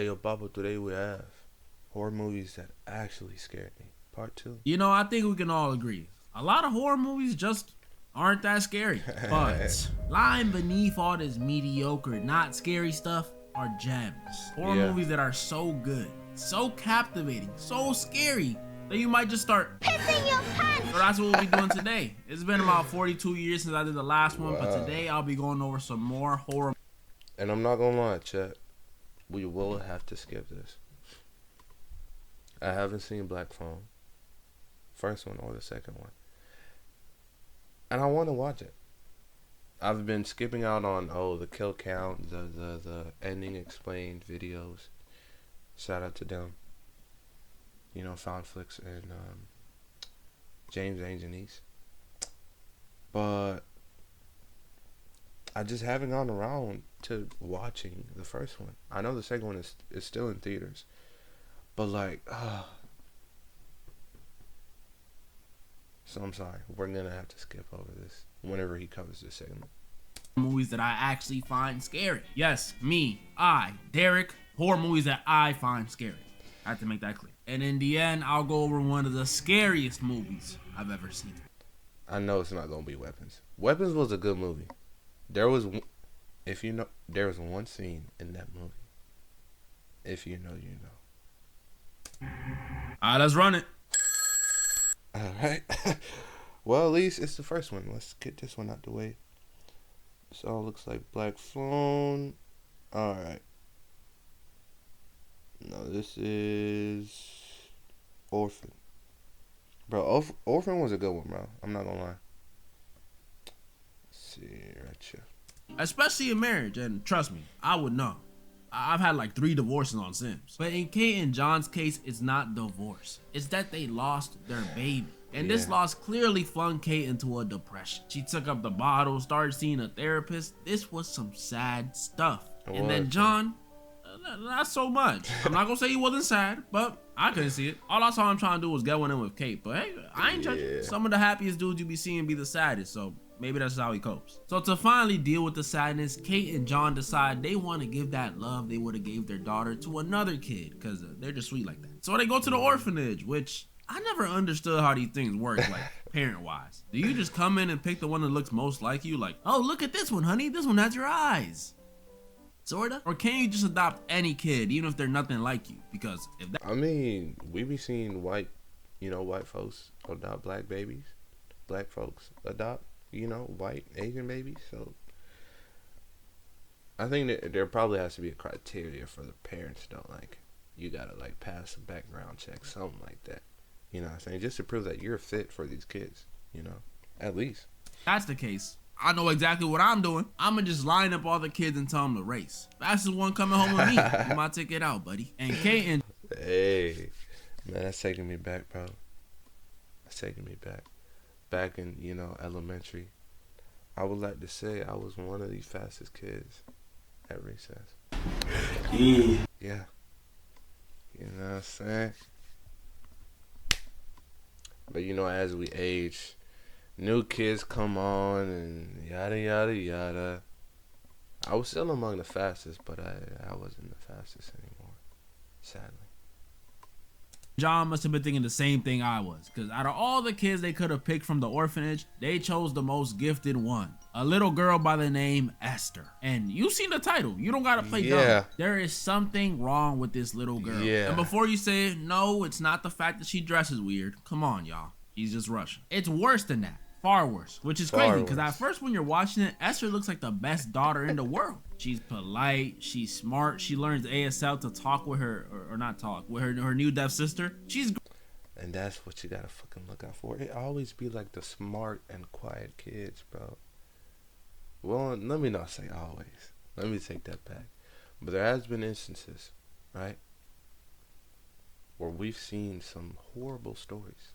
Hey, yo, Baba, today we have horror movies that actually scared me. Part two. You know, I think we can all agree. A lot of horror movies just aren't that scary. But lying beneath all this mediocre, not scary stuff are gems. Horror Yeah. movies that are so good, so captivating, so scary that you might just start pissing your pants. So that's what we'll be doing today. It's been about 42 years since I did the last one, but Wow. today I'll be going over some more horror. And I'm not gonna lie, chat. We will have to skip this. I haven't seen Black Phone, first one or the second one, and I want to watch it. I've been skipping out on the kill count, the ending explained videos. Shout out to them. You know, Foundflix and James Anjanese. But I just haven't gone around to watching the first one. I know the second one is still in theaters, but like, so I'm sorry. We're gonna have to skip over this whenever he covers this segment. Movies that I actually find scary. Yes, Derek, horror movies that I find scary. I have to make that clear. And in the end, I'll go over one of the scariest movies I've ever seen. I know it's not gonna be Weapons. Weapons was a good movie. There was, if you know, there was one scene in that movie. If you know, you know. Alright, let's run it. All right. Well, at least it's the first one. Let's get this one out the way. This all looks like Black Phone. All right. No, this is Orphan. Bro, Orphan was a good one, bro. I'm not gonna lie. Let's see, right here. Especially in marriage, and trust me, I would know. I've had like 3 divorces on Sims. But in Kate and John's case, it's not divorce. It's that they lost their baby. And this Yeah. loss clearly flung Kate into a depression. She took up the bottle, started seeing a therapist. This was some sad stuff. It And then was. John, not so much. I'm not gonna say he wasn't sad, but I couldn't see it. All I saw him trying to do was get one in with Kate. But hey, I ain't judging. Yeah. Some of the happiest dudes you be seeing be the saddest, so maybe that's how he copes. So to finally deal with the sadness, Kate and John decide they want to give that love they would have gave their daughter to another kid, because they're just sweet like that. So they go to the orphanage, which I never understood how these things work, like parent-wise. Do you just come in and pick the one that looks most like you? Like, oh, look at this one, honey. This one has your eyes. Sorta? Or can you just adopt any kid, even if they're nothing like you? Because if that I mean, we be seeing white folks adopt black babies. Black folks adopt, white Asian babies. So I think that there probably has to be a criteria for the parents, though. Like, you gotta like pass a background check, something like that. You know what I'm saying? Just to prove that you're fit for these kids, at least. that's the case, I know exactly what I'm doing. I'm gonna just line up all the kids and tell them to race. Fastest one coming home with me. You my ticket out, buddy. And Kate and Hey, man, that's taking me back, bro. That's taking me back. Back in, elementary. I would like to say I was one of the fastest kids at recess. Yeah. You know what I'm saying? But as we age, new kids come on and yada yada yada. I was still among the fastest, but I wasn't the fastest anymore, sadly. John must have been thinking the same thing I was, because out of all the kids they could have picked from the orphanage, they chose the most gifted one. A little girl by the name Esther. And you seen the title. You don't gotta play Yeah. dumb. There is something wrong with this little girl. Yeah. And before you say, no, it's not the fact that she dresses weird. Come on, y'all. He's just Russian. It's worse than that. Far worse, which is Far crazy because at worse. first when you're watching it, Esther looks like the best daughter in the world. She's polite, she's smart, she learns ASL to talk with her, or not talk, with her new deaf sister. She's And that's what you gotta fucking look out for. It always be like the smart and quiet kids, bro. Well, let me not say always. Let me take that back. But there has been instances, right, where we've seen some horrible stories.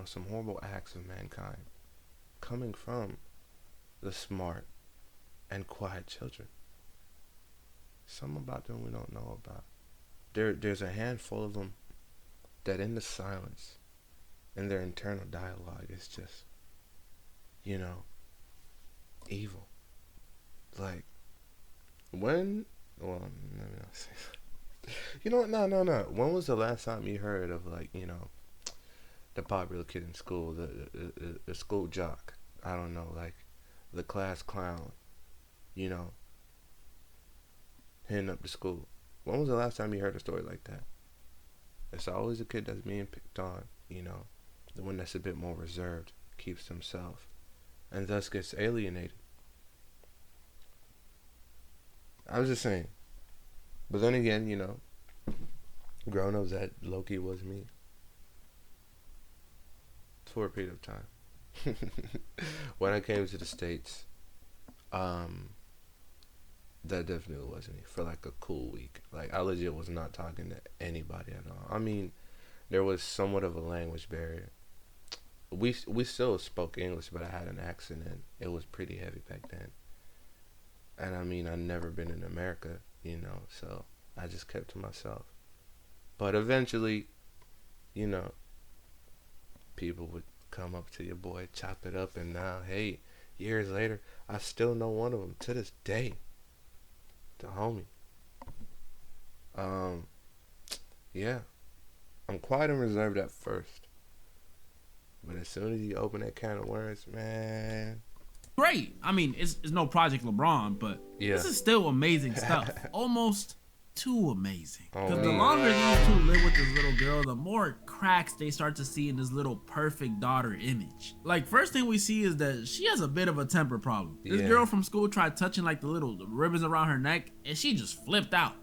Some horrible acts of mankind coming from the smart and quiet children. Some about them we don't know about. There's a handful of them that in the silence, in their internal dialogue, is just, evil. Like, when Well, let me not say. You know what? No, no, no. When was the last time you heard of like the popular kid in school, the school jock? I don't know, like the class clown. You know, heading up to school. When was the last time you heard a story like that? It's always a kid that's being picked on. The one that's a bit more reserved, keeps himself, and thus gets alienated. I was just saying. But then again, grown ups that Loki was me for a period of time. When I came to the States, that definitely wasn't me for like a cool week. Like I legit was not talking to anybody at all. I mean, there was somewhat of a language barrier. We still spoke English, but I had an accent and it was pretty heavy back then. And I mean, I'd never been in America, so I just kept to myself. But eventually, you know, people would come up to your boy, chop it up, and now, hey, years later, I still know one of them to this day. The homie. Yeah. I'm quiet and reserved at first. But as soon as you open that can of worms, man. Great. I mean, it's no Project LeBron, but Yeah. this is still amazing stuff. Almost too amazing. Because the man. longer these two live with this little girl, the more cracks they start to see in this little perfect daughter image. Like, first thing we see is that she has a bit of a temper problem. This Yeah. girl from school tried touching like the ribbons around her neck, and she just flipped out.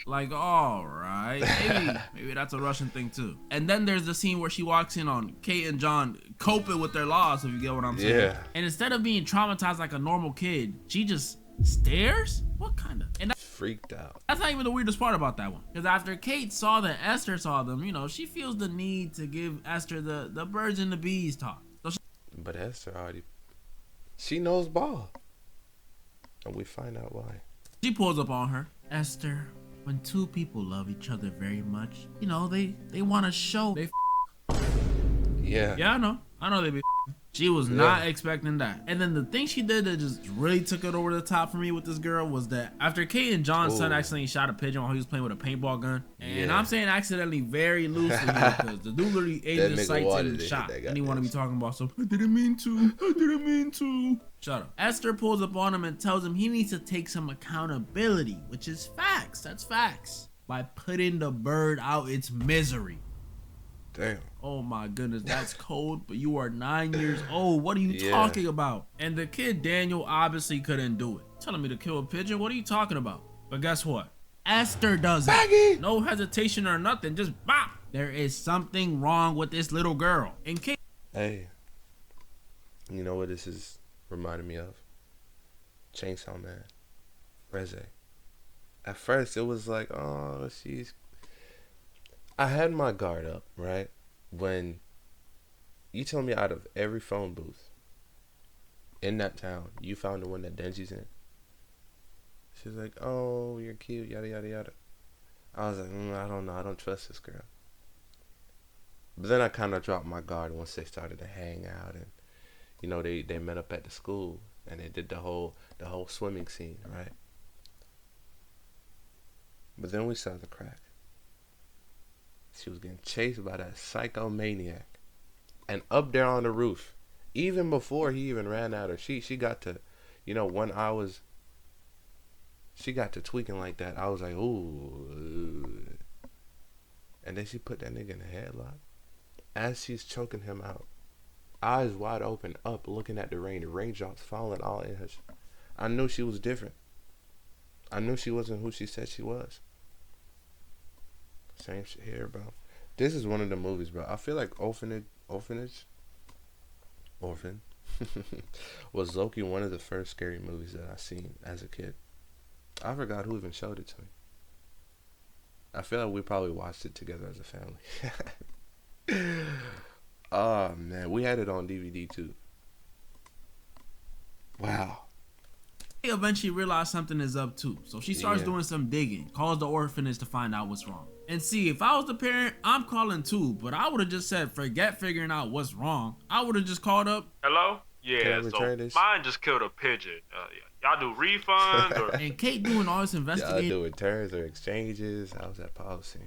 Like, all right, maybe that's a Russian thing too. And then there's the scene where she walks in on Kate and John coping with their loss, if you get what I'm saying. Yeah. And instead of being traumatized like a normal kid, she just stares. What kind of? And Freaked out. that's not even the weirdest part about that one. Because after Kate saw that Esther saw them, she feels the need to give Esther the birds and the bees talk. So But Esther she knows ball. And we find out why. she pulls up on her. Esther, when two people love each other very much, they want to show. Yeah. Yeah, I know they be. She was not expecting that. And then the thing she did that just really took it over the top for me with this girl was that after Kate and John's son accidentally shot a pigeon while he was playing with a paintball gun, and I'm saying accidentally very loosely here because the dude literally aimed his sights and shot. And he want to be talking about I didn't mean to. Shut up. Esther pulls up on him and tells him he needs to take some accountability, which is facts. That's facts. By putting the bird out its misery. Damn. Oh my goodness, that's cold, but you are 9 years old. What are you talking about? And the kid, Daniel, obviously couldn't do it. Telling me to kill a pigeon? What are you talking about? But guess what? Esther does it. Maggie! No hesitation or nothing, just bop. There is something wrong with this little girl. And Kate. Hey. You know what this is reminding me of? Chainsaw Man. Reze. At first, it was like, oh, I had my guard up, right? When you told me out of every phone booth in that town, you found the one that Denji's in. She was like, oh, you're cute, yada, yada, yada. I was like, I don't know. I don't trust this girl. But then I kind of dropped my guard once they started to hang out. And, they met up at the school. And they did the whole swimming scene, right? But then we saw the crack. She was getting chased by that psychomaniac. And up there on the roof, even before he even ran at her, she got to, she got to tweaking like that. I was like, ooh. And then she put that nigga in a headlock. As she's choking him out, eyes wide open, up, looking at the raindrops falling all in her. I knew she was different. I knew she wasn't who she said she was. Same shit here, bro. This is one of the movies, bro. I feel like Orphan was Loki one of the first scary movies that I seen as a kid. I forgot who even showed it to me. I feel like we probably watched it together as a family. Oh man, we had it on DVD too. Wow. She eventually realized something is up too. So she starts doing some digging, calls the orphanage to find out what's wrong. And see, if I was the parent, I'm calling too, but I would have just said, forget figuring out what's wrong. I would have just called up, hello? Can I Yeah, so return this? mine just killed a pigeon. Y'all do refunds or And Kate doing all this Y'all investigating do returns or exchanges? How's that policy?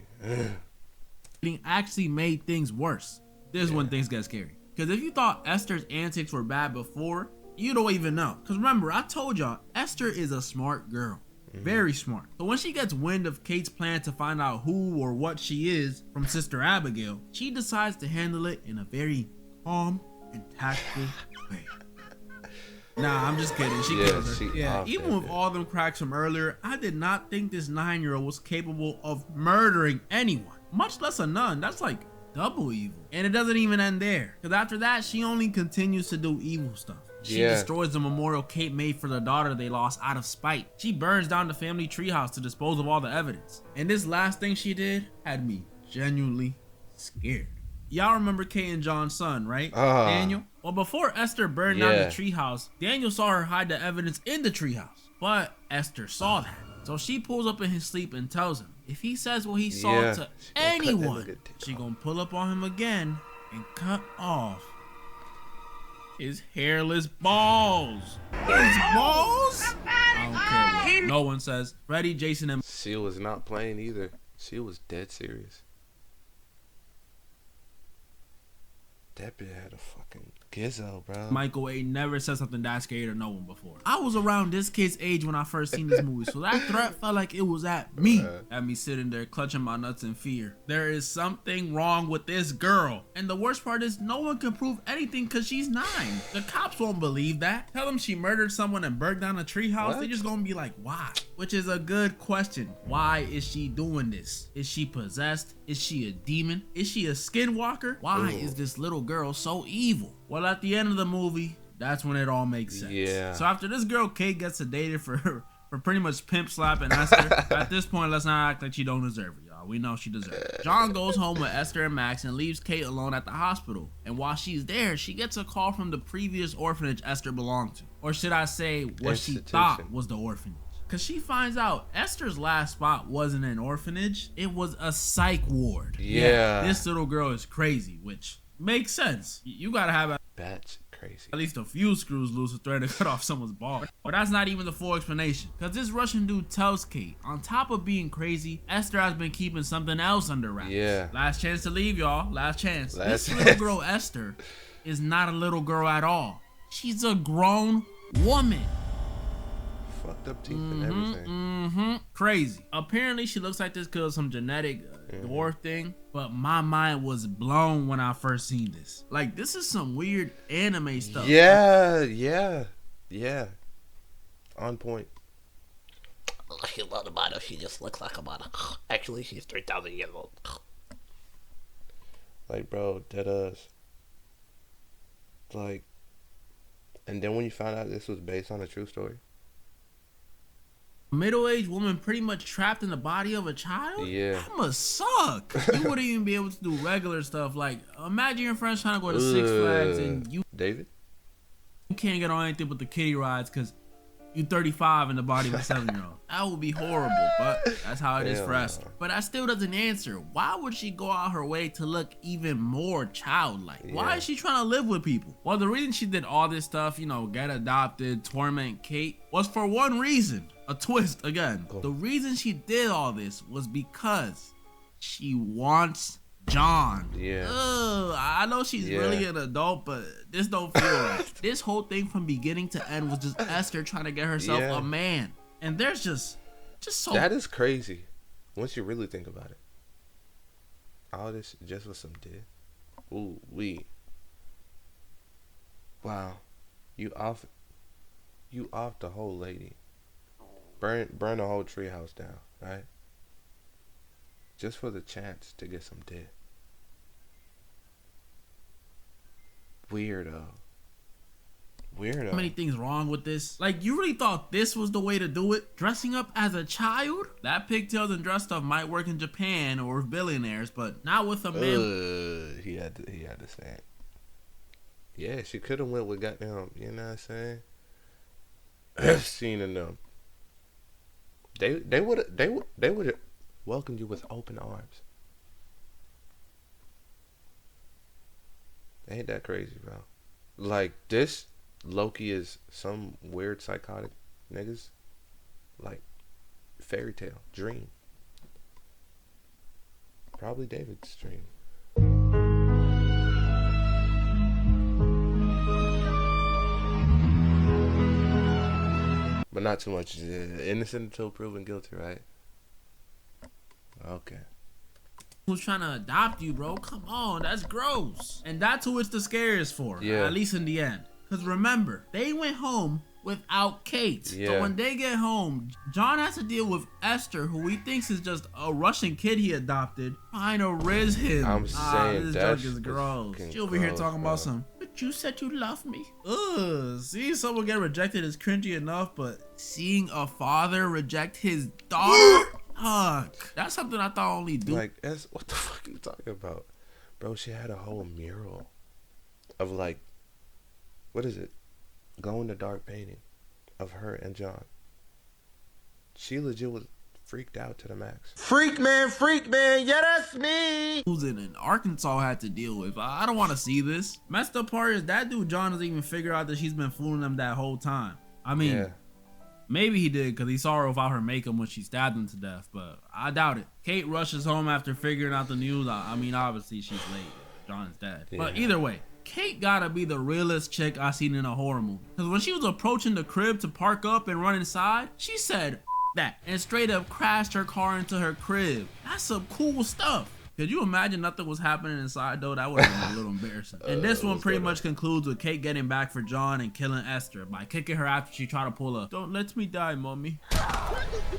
actually made things worse. This is when things get scary. Because if you thought Esther's antics were bad before, you don't even know. Because remember, I told y'all, Esther is a smart girl. Very smart. So when she gets wind of Kate's plan to find out who or what she is from Sister Abigail, she decides to handle it in a very calm and tactful way. Nah, I'm just kidding. She Yeah, kills her. she Yeah, off even that with bitch. all them cracks from earlier, I did not think this 9-year-old was capable of murdering anyone, much less a nun. That's like double evil. And it doesn't even end there. Because after that, she only continues to do evil stuff. She Yeah. destroys the memorial Kate made for the daughter they lost out of spite. She burns down the family treehouse to dispose of all the evidence. And this last thing she did had me genuinely scared. Y'all remember Kate and John's son, right? Daniel? Well, before Esther burned down the Yeah. treehouse, Daniel saw her hide the evidence in the treehouse. But Esther saw that. So she pulls up in his sleep and tells him, if he says what he saw Yeah, to she gonna cut that anyone, nigga dick she off. gonna pull up on him again and cut off his hairless balls. His balls? I don't care what no one says. Freddy, Jason, and She was not playing either. She was dead serious. That bitch had a fucking gizzo, bro. Michael A never said something that scary to no one before. I was around this kid's age when I first seen this movie, so that threat felt like it was at me. Had me sitting there clutching my nuts in fear. There is something wrong with this girl. And the worst part is no one can prove anything because she's 9. The cops won't believe that. Tell them she murdered someone and burnt down a treehouse. What? They just gonna be like, why? Which is a good question. Why is she doing this? Is she possessed? Is she a demon? Is she a skinwalker? Why Ooh. is this little girl so evil? Well, at the end of the movie, that's when it all makes sense. Yeah. So after this girl Kate gets sedated for pretty much pimp slapping Esther, at this point, let's not act like she don't deserve it, y'all. We know she deserves it. John goes home with Esther and Max and leaves Kate alone at the hospital. And while she's there, she gets a call from the previous orphanage Esther belonged to. Or should I say, what she thought Institution. was the orphanage. Cause she finds out Esther's last spot wasn't an orphanage, it was a psych ward. Yeah. This little girl is crazy, which makes sense. You gotta have That's crazy. at least a few screws loose to threaten to cut off someone's ball. But that's not even the full explanation. Because this Russian dude tells Kate, on top of being crazy, Esther has been keeping something else under wraps. Yeah. Last chance to leave, y'all. Last chance. Last This chance. little girl, Esther, is not a little girl at all. She's a grown woman. Fucked up teeth and everything. Crazy. Apparently, she looks like this because of some genetic dwarf thing. But my mind was blown when I first seen this. Like, this is some weird anime stuff. Yeah. On point. She's not a model, she just looks like a model. Actually, she's 3,000 years old. Like, bro, that like, and then when you found out this was based on a true story. Middle-aged woman pretty much trapped in the body of a child? Yeah. That must suck. You wouldn't even be able to do regular stuff. Like, imagine your friends trying to go to Six Flags and you David? can't get on anything but the kiddie rides because you 35 in the body of a 7-year-old. That would be horrible, but that's how it is Hell for Esther. no. But that still doesn't answer. Why would she go out her way to look even more childlike? Why Yeah. is she trying to live with people? Well, the reason she did all this stuff, you know, get adopted, torment Kate, was for one reason. A twist again. Cool. The reason she did all this was because she wants John. Yeah. Ugh, I know she's Yeah. really an adult, but this don't feel right. This whole thing from beginning to end was just Esther trying to get herself Yeah. a man. And there's just so That is crazy. Once you really think about it. All this just for some dick. Ooh, wow. You off the whole lady. Burn the whole treehouse down, right? Just for the chance to get some dick. Weirdo. many things wrong with this. Like, you really thought this was the way to do it? Dressing up as a child? That pigtails and dress stuff might work in Japan or with billionaires, but not with a man. He had to say it. Yeah, she could have went with goddamn, you know what I'm saying? Seen in them. They would have welcomed you with open arms. Ain't that crazy, bro? Like this Loki is some weird psychotic niggas, like fairy tale dream. Probably David's dream. But not too much. Innocent until proven guilty, right? Okay. Who's trying to adopt you, bro? Come on, that's gross. And that's who it's the scariest for, Yeah. at least in the end. Because remember, they went home without Kate. Yeah. So when they get home, John has to deal with Esther, who he thinks is just a Russian kid he adopted, trying to riz him. I'm saying this that's junk is gross. fucking She over here gross, talking bro. about some, but you said you love me. Ugh, seeing someone get rejected is cringy enough, but seeing a father reject his daughter, fuck. That's something I thought only dude. Like, what the fuck are you talking about? Bro, she had a whole mural of like, what is it? Glow in the dark painting of her and John. She legit was freaked out to the max. Freak man, yeah, that's me. Who's in Arkansas had to deal with. I don't want to see this. Messed up part is that dude John doesn't even figure out that she's been fooling him that whole time. I mean, Yeah. maybe he did because he saw her without her makeup when she stabbed him to death, but I doubt it. Kate rushes home after figuring out the news. I mean, obviously she's late. John's dead. But Yeah. either way, Kate gotta be the realest chick I seen in a horror movie. Because when she was approaching the crib to park up and run inside, she said that and straight up crashed her car into her crib. That's some cool stuff. Could you imagine nothing was happening inside though? That would have been a little embarrassing. And this one pretty much concludes with Kate getting back for John and killing Esther by kicking her after she tried to pull a "Don't let me die, mommy."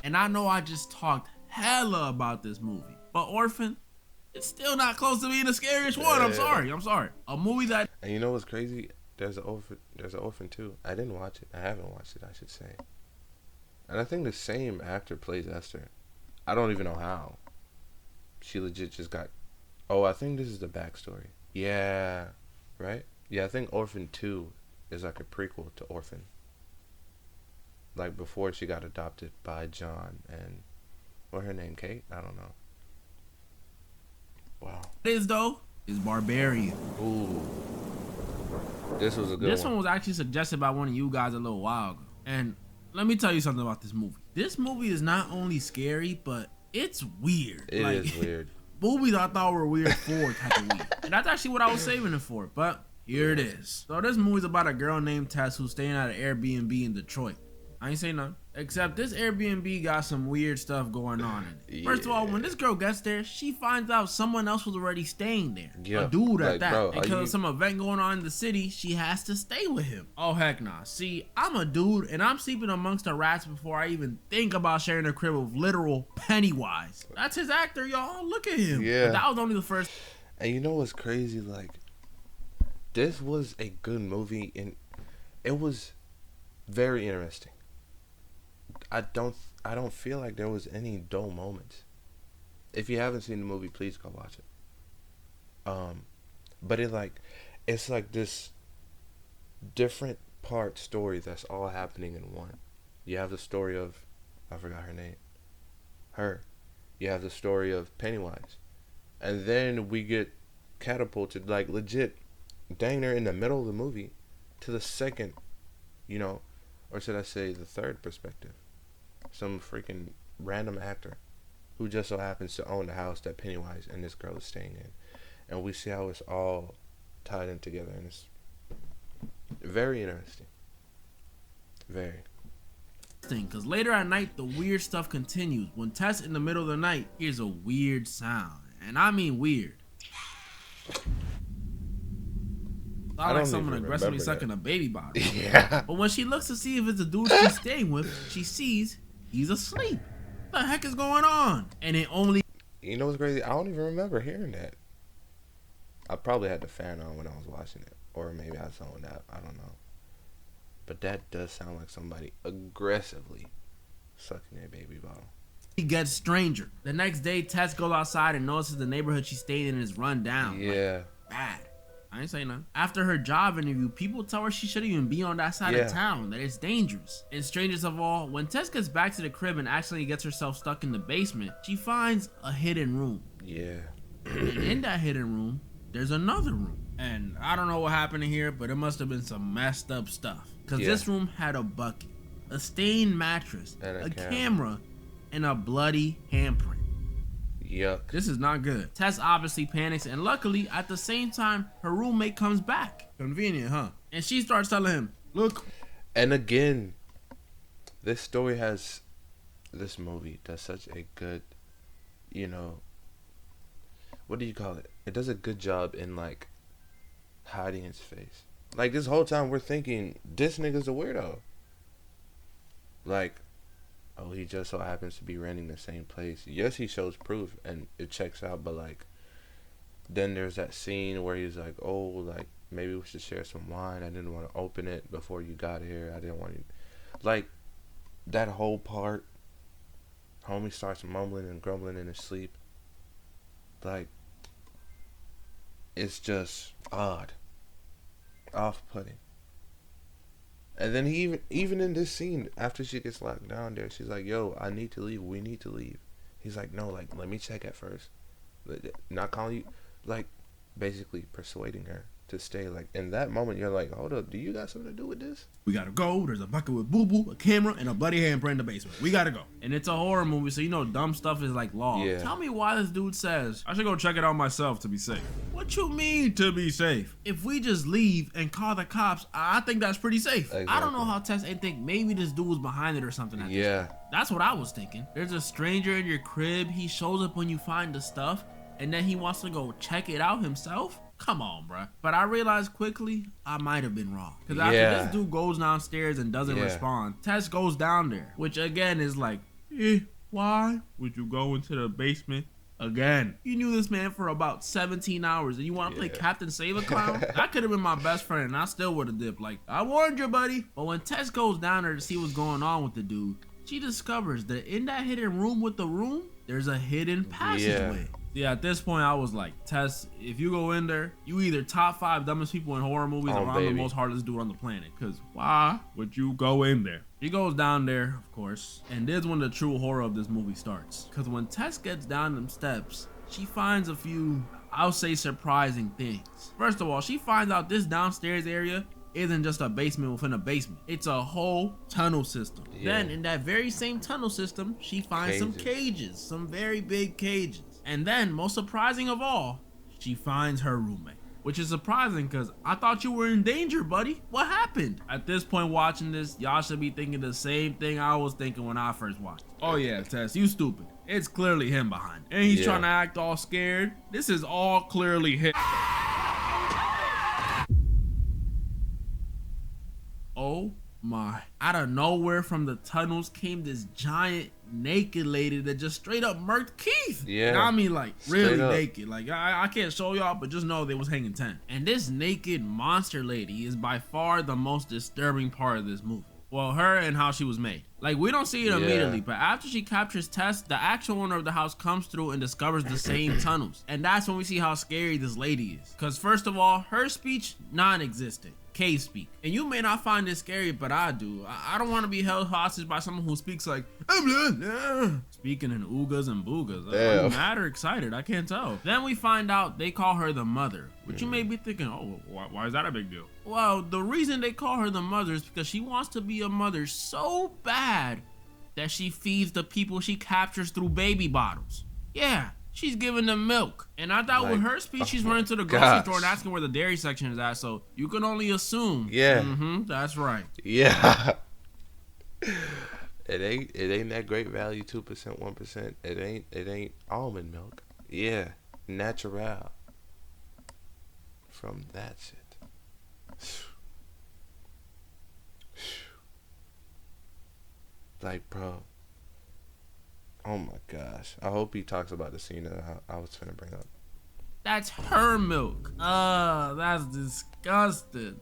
And I know I just talked hella about this movie, but Orphan, it's still not close to being the scariest one. I'm sorry. A movie that And you know what's crazy? There's an orphan too. I didn't watch it. I haven't watched it, I should say. And I think the same actor plays Esther. I don't even know how. She legit just got. Oh, I think this is the backstory. Yeah, right? Yeah, I think Orphan 2 is like a prequel to Orphan. Like before she got adopted by John and what her name, Kate? I don't know. Wow. is though is Barbarian. Ooh. This was a good This one. one was actually suggested by one of you guys a little while ago. And let me tell you something about this movie. This movie is not only scary, but it's weird. It is weird. Movies I thought were weird for type of weird. And that's actually what I was saving it for. But here it is. So this movie's about a girl named Tess who's staying at an Airbnb in Detroit. I ain't saying nothing. Except this Airbnb got some weird stuff going on in it. First of all, when this girl gets there, she finds out someone else was already staying there. Yeah, A dude at like, that. bro, And are because you- of some event going on in the city, she has to stay with him. Oh, heck nah. See, I'm a dude, and I'm sleeping amongst the rats before I even think about sharing a crib with literal Pennywise. That's his actor, y'all. Look at him. Yeah. But that was only the first. And you know what's crazy? Like, this was a good movie, and it was very interesting. I don't feel like there was any dull moments. If you haven't seen the movie, please go watch it. But it's like this different part story that's all happening in one. You have the story of, I forgot her name. Her. You have the story of Pennywise. And then we get catapulted, like legit, dang near in the middle of the movie, to the second, or should I say the third perspective. Some freaking random actor who just so happens to own the house that Pennywise and this girl is staying in. And we see how it's all tied in together, and it's very interesting. Very. Because later at night, the weird stuff continues when Tess in the middle of the night hears a weird sound. And I mean weird. I Sound like don't someone even aggressively remember sucking a baby bottle. Yeah. But when she looks to see if it's the dude she's staying with, she sees he's asleep. What the heck is going on? And it only You know what's crazy? I don't even remember hearing that. I probably had the fan on when I was watching it. Or maybe I zoned out. I don't know. But that does sound like somebody aggressively sucking their baby bottle. gets stranger. The next day, Tess goes outside and notices the neighborhood she's staying in is run down. Yeah. Like, bad. I ain't saying nothing. After her job interview, people tell her she shouldn't even be on that side of town, that it's dangerous. And strangest of all, when Tess gets back to the crib and accidentally gets herself stuck in the basement, she finds a hidden room. Yeah. And in that hidden room, there's another room. And I don't know what happened in here, but it must have been some messed up stuff. Because Yeah. this room had a bucket, a stained mattress, And a a camera. camera, and a bloody handprint. Yuck. This is not good. Tess obviously panics, and luckily, at the same time, her roommate comes back. Convenient, huh? And she starts telling him, look. And again, this movie does such a good, what do you call it? It does a good job in like hiding its face. Like this whole time we're thinking this nigga's a weirdo. Like, oh, he just so happens to be renting the same place. Yes, he shows proof and it checks out, but like then there's that scene where he's like, oh, like maybe we should share some wine. I didn't want to open it before you got here. I didn't want you. Like that whole part, homie starts mumbling and grumbling in his sleep. Like, it's just odd, off-putting. And then he even in this scene, after she gets locked down there, she's like, yo, I need to leave. We need to leave. He's like, no, like, let me check at first. Not calling you, like, basically persuading her to stay. Like, in that moment, you're like, hold up, do you got something to do with this? We gotta go. There's a bucket with boo-boo, a camera, and a bloody handprint in the basement. We gotta go. And it's a horror movie, so you know dumb stuff is like law. Yeah. Tell me why this dude says, I should go check it out myself to be safe. What you mean to be safe? If we just leave and call the cops, I think that's pretty safe. I don't Exactly. know how Tess ain't think maybe this dude was behind it or something. At this Yeah. point. That's what I was thinking. There's a stranger in your crib. He shows up when you find the stuff, and then he wants to go check it out himself? Come on, bruh. But I realized quickly I might have been wrong. Because after Yeah. this dude goes downstairs and doesn't Yeah. respond, Tess goes down there, which again is like, why would you go into the basement again? You knew this man for about 17 hours and you want to play Yeah. Captain Save a Clown? That could have been my best friend and I still would have dipped. Like, I warned you, buddy. But when Tess goes down there to see what's going on with the dude, she discovers that in that hidden room with the room, there's a hidden passageway. Yeah, at this point, I was like, Tess, if you go in there, you either top 5 dumbest people in horror movies Oh, or I'm the baby. most heartless dude on the planet. Because why would you go in there? She goes down there, of course, and this is when the true horror of this movie starts. Because when Tess gets down them steps, she finds a few, I'll say, surprising things. First of all, she finds out this downstairs area isn't just a basement within a basement. It's a whole tunnel system. Yeah. Then in that very same tunnel system, she finds some cages, some very big cages. And then, most surprising of all, she finds her roommate. Which is surprising because I thought you were in danger, buddy. What happened? At this point watching this, y'all should be thinking the same thing I was thinking when I first watched. Oh yeah, Tess, you stupid. It's clearly him behind it. And he's Yeah. trying to act all scared. This is all clearly him. Oh my. Out of nowhere from the tunnels came this giant naked lady that just straight up murked Keith. Yeah. And I mean like Straight really up. naked. Like I can't show y'all, but just know they was hanging 10. And this naked monster lady is by far the most disturbing part of this movie. Well, her and how she was made. Like, we don't see it Yeah. immediately, but after she captures Tess, the actual owner of the house comes through and discovers the same tunnels. And that's when we see how scary this lady is. Because first of all, her speech, non-existent. Cave speak. And you may not find this scary, but I do. I don't want to be held hostage by someone who speaks like, speaking in oogas and boogas. Are you Damn. mad or excited? I can't tell. Then we find out they call her the mother, which you may be thinking, oh, why is that a big deal? Well, the reason they call her the mother is because she wants to be a mother so bad that she feeds the people she captures through baby bottles. Yeah, she's giving them milk. And I thought with Like, her speech, she's oh running to the my grocery gosh. store and asking where the dairy section is at, so you can only assume. Yeah. That's right. Yeah. It ain't that great value 2%, 1%. It ain't almond milk. Yeah. Natural. From that shit. Like, bro. Oh my gosh. I hope he talks about the scene that I was finna bring up. That's her milk. That's disgusting.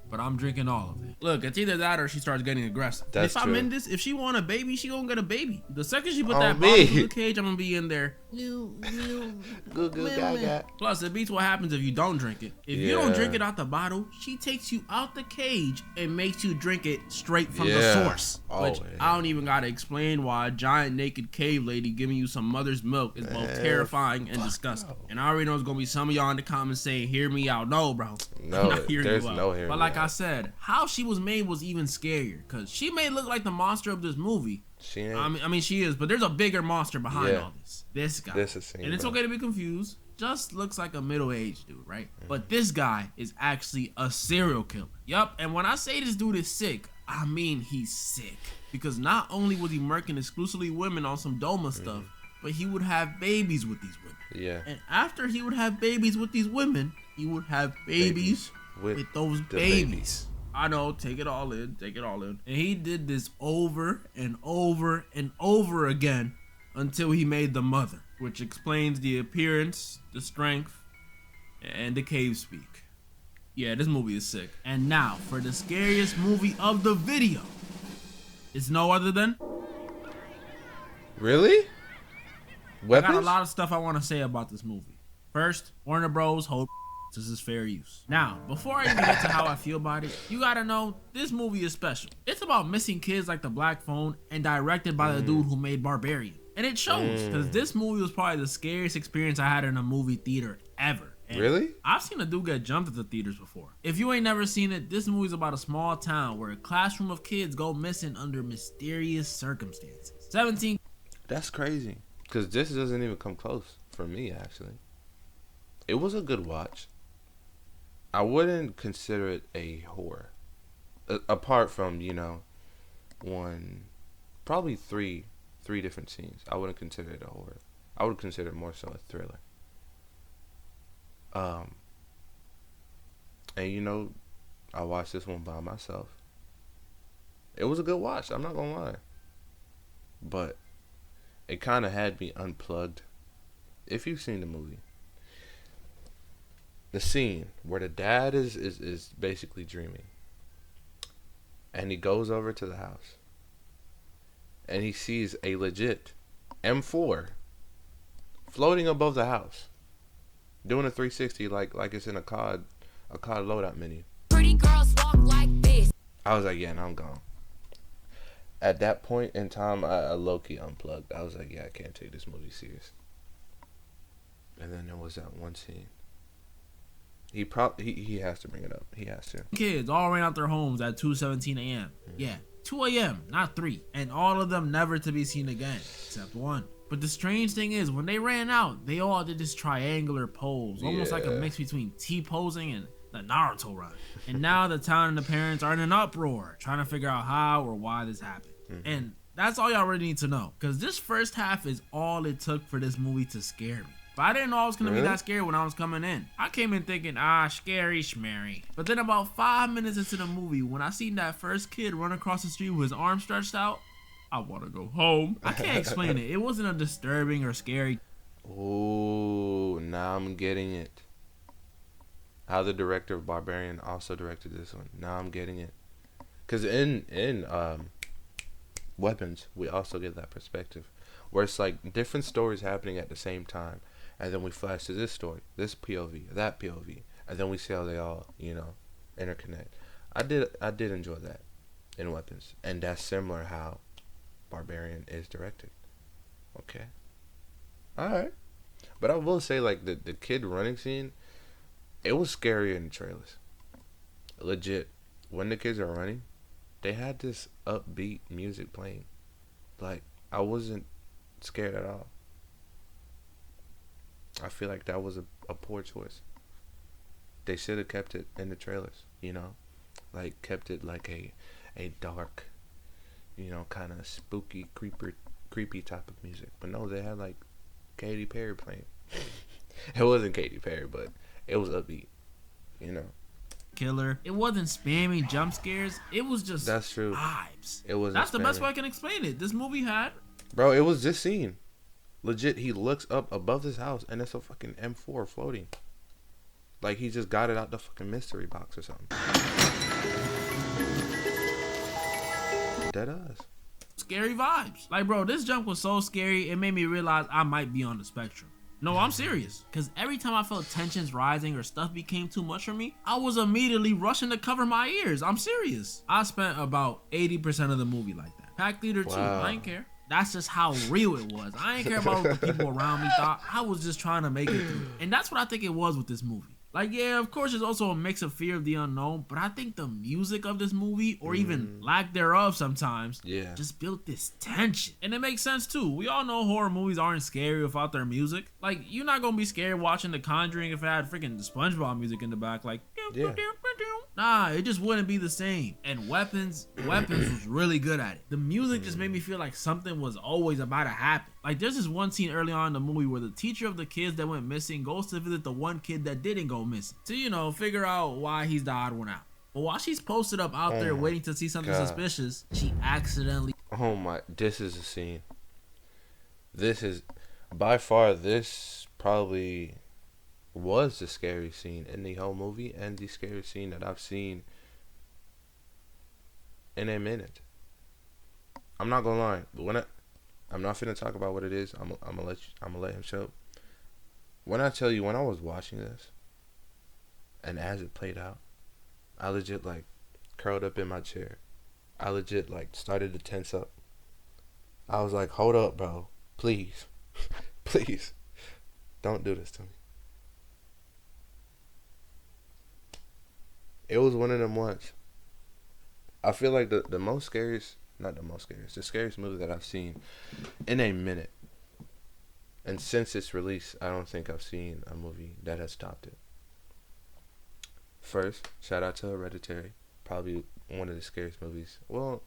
But I'm drinking all of it. Look, it's either that or she starts getting aggressive. That's if I'm true. in this, if she want a baby, she gonna get a baby. The second she put On that me. bottle in the cage, I'm gonna be in there. Goo goo gaga. Plus, it beats what happens if you don't drink it. If you don't drink it out the bottle, she takes you out the cage and makes you drink it straight from the source. Which I don't even gotta explain why a giant naked cave lady giving you some mother's milk is both terrifying and disgusting. And I already know it's gonna be some of y'all in the comments saying, "Hear me out." No, bro. No, I'm not hearing there's you out. no hearing But me like out. I said, how she was made was even scarier because she may look like the monster of this movie. She ain't. I mean, she is, but there's a bigger monster behind all this. This guy. This is and it's bro. okay to be confused. Just looks like a middle-aged dude, right? But this guy is actually a serial killer. Yup, and when I say this dude is sick, I mean he's sick. Because not only was he murking exclusively women on some Doma stuff, but he would have babies with these women. Yeah. And after he would have babies with these women, he would have babies with those the babies. I know, take it all in, take it all in. And he did this over and over and over again until he made the mother, which explains the appearance, the strength, and the cave speak. Yeah, this movie is sick. And now, for the scariest movie of the video, it's no other than... Really? Weapons? I got a lot of stuff I want to say about this movie. First, Warner Bros. Hold this is fair use. Now, before I even get to how I feel about it, you gotta know this movie is special. It's about missing kids like the Black Phone and directed by the dude who made Barbarian. And it shows, because this movie was probably the scariest experience I had in a movie theater ever. And Really? I've seen a dude get jumped at the theaters before. If you ain't never seen it, this movie's about a small town where a classroom of kids go missing under mysterious circumstances. 17. That's crazy. Because this doesn't even come close for me, actually. It was a good watch. I wouldn't consider it a horror. Apart from, probably three different scenes. I wouldn't consider it a horror. I would consider it more so a thriller. And I watched this one by myself. It was a good watch, I'm not gonna lie. But it kind of had me unplugged. If you've seen the movie, the scene where the dad is basically dreaming, and he goes over to the house, and he sees a legit M4 floating above the house, doing a 360 like it's in a COD loadout menu. Pretty girls walk like this. I was like, yeah, no, I'm gone. At that point in time, I low-key unplugged. I was like, yeah, I can't take this movie serious. And then there was that one scene. He has to bring it up. He has to. Kids all ran out their homes at 2:17 a.m. Yeah, 2 a.m., not 3. And all of them never to be seen again, except one. But the strange thing is, when they ran out, they all did this triangular pose, almost like a mix between T-posing and the Naruto run. And now the town and the parents are in an uproar, trying to figure out how or why this happened. And that's all y'all really need to know, because this first half is all it took for this movie to scare me. But I didn't know I was going to be that scared when I was coming in. I came in thinking, scary schmary. But then about 5 minutes into the movie, when I seen that first kid run across the street with his arm stretched out, I want to go home. I can't explain it. It wasn't a disturbing or scary. Ooh, now I'm getting it. How the director of Barbarian also directed this one. Now I'm getting it. Because in Weapons, we also get that perspective. Where it's like different stories happening at the same time. And then we flash to this story, this POV, that POV, and then we see how they all, interconnect. I did enjoy that in Weapons, and that's similar how Barbarian is directed. Okay, all right, but I will say like the kid running scene, it was scarier in the trailers. Legit, when the kids are running, they had this upbeat music playing. Like I wasn't scared at all. I feel like that was a poor choice. They should have kept it in the trailers, like kept it like a dark, kind of spooky, creepy type of music. But no, they had like Katy Perry playing. It wasn't Katy Perry, but it was upbeat, Killer. It wasn't spammy jump scares. It was just That's true. vibes. It wasn't That's the best spammy. way I can explain it. This movie had Bro, it was this scene. Legit, he looks up above his house and it's a fucking M4 floating. Like he just got it out the fucking mystery box or something. That does. scary vibes. Like, bro, this jump was so scary, it made me realize I might be on the spectrum. No, I'm serious. Because every time I felt tensions rising or stuff became too much for me, I was immediately rushing to cover my ears. I'm serious. I spent about 80% of the movie like that. Packed theater too. Wow. I ain't care. That's just how real it was. I ain't care about what the people around me thought. I was just trying to make it through. And that's what I think it was with this movie. Like, yeah, of course, there's also a mix of fear of the unknown, but I think the music of this movie, or even lack thereof sometimes, Yeah. just built this tension. And it makes sense, too. We all know horror movies aren't scary without their music. Like, you're not gonna be scared watching The Conjuring if it had freaking SpongeBob music in the back, like... Yeah. Nah, it just wouldn't be the same. And Weapons was really good at it. The music just made me feel like something was always about to happen. Like, there's this one scene early on in the movie where the teacher of the kids that went missing goes to visit the one kid that didn't go missing to, you know, figure out why he's the odd one out. But while she's posted up out there my waiting to see something God. suspicious, she accidentally... Oh my, this is a scene. This is, by far, this probably was the scariest scene in the whole movie and the scariest scene that I've seen in a minute. I'm not gonna lie, but I'm not finna talk about what it is. I'm gonna let him show. When I tell you, when I was watching this, and as it played out, I legit like curled up in my chair. I legit like started to tense up. I was like, hold up, bro. Please. Please. Don't do this to me. It was one of them ones. I feel like the scariest movie that I've seen in a minute. And since its release, I don't think I've seen a movie that has topped it. First, shout out to Hereditary. Probably one of the scariest movies. Well,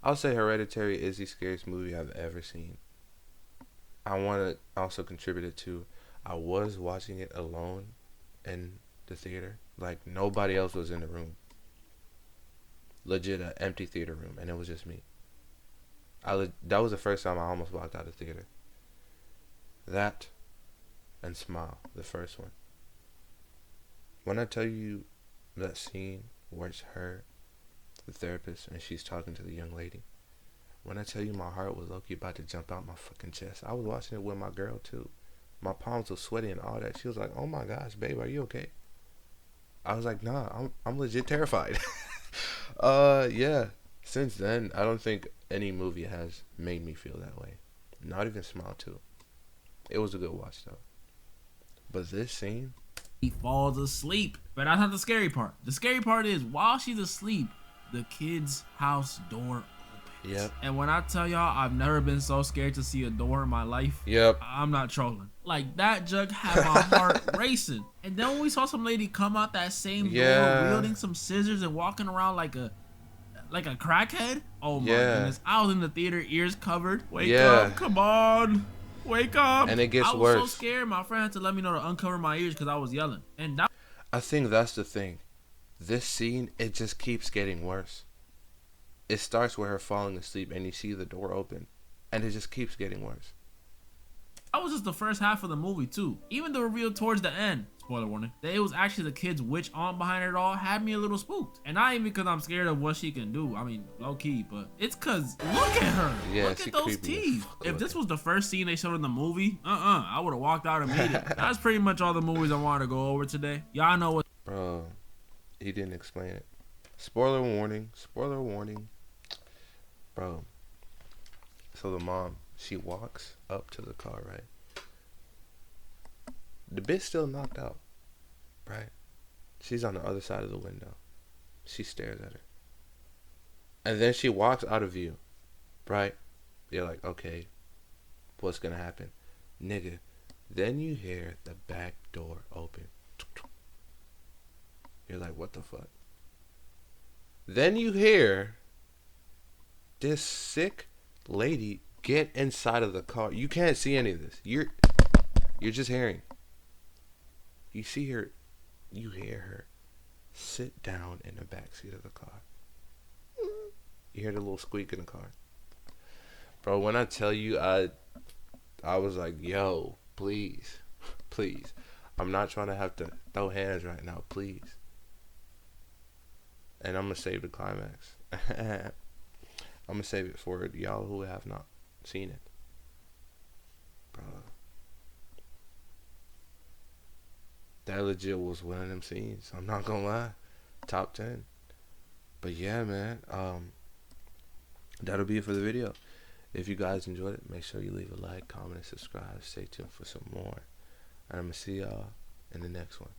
I'll say Hereditary is the scariest movie I've ever seen. I want to also contribute it to, I was watching it alone in the theater. Like, nobody else was in the room. Legit, an empty theater room, and it was just me. That was the first time I almost walked out of the theater. That and Smile, the first one. When I tell you that scene where it's her, the therapist, and she's talking to the young lady, when I tell you my heart was low-key about to jump out my fucking chest, I was watching it with my girl too. My palms were sweaty and all that. She was like, "Oh my gosh, babe, are you okay?" I was like, "Nah, I'm legit terrified." Yeah. Since then, I don't think any movie has made me feel that way. Not even Smile 2. It was a good watch though. But this scene, He falls asleep. But that's not the scary part. The scary part is while she's asleep, the kid's house door opens. Yep. And when I tell y'all I've never been so scared to see a door in my life, Yep. I'm not trolling. Like, that jug had my heart racing. And then when we saw some lady come out that same Yeah. door wielding some scissors and walking around like a crackhead, oh my Yeah. goodness. I was in the theater, ears covered. Wake Yeah. up, come on. Wake up. And it gets I was so worse. scared, my friend had to let me know to uncover my ears because I was yelling. And that I think that's the thing. This scene, it just keeps getting worse. It starts with her falling asleep and you see the door open. And it just keeps getting worse. was just the first half of the movie too. Even the reveal towards the end, spoiler warning, that it was actually the kid's witch aunt behind it all had me a little spooked. And not even because I'm scared of what she can do. I mean, low key, but it's cause look at her. Yeah, Look she at those creepy as teeth. fuck If this looking. was the first scene they showed in the movie, I would have walked out immediately. That's pretty much all the movies I wanted to go over today. Y'all know what Bro, he didn't explain it. Spoiler warning. Spoiler warning. Bro. So the mom, she walks up to the car, right? The bitch still knocked out, right? She's on the other side of the window. She stares at her. And then she walks out of view, right? You're like, okay, what's gonna happen? Nigga, then you hear the back door open. You're like, what the fuck? Then you hear this sick lady get inside of the car. You can't see any of this. You're just hearing. You see her, you hear her sit down in the back seat of the car. You hear the little squeak in the car. Bro, when I tell you, I was like, yo, please, please. I'm not trying to have to throw hands right now, please. And I'm going to save the climax. I'm gonna save it for y'all who have not seen it, bro. That legit was one of them scenes. I'm not gonna lie, top 10. But yeah, man. That'll be it for the video. If you guys enjoyed it, make sure you leave a like, comment, and subscribe. Stay tuned for some more. And I'm gonna see y'all in the next one.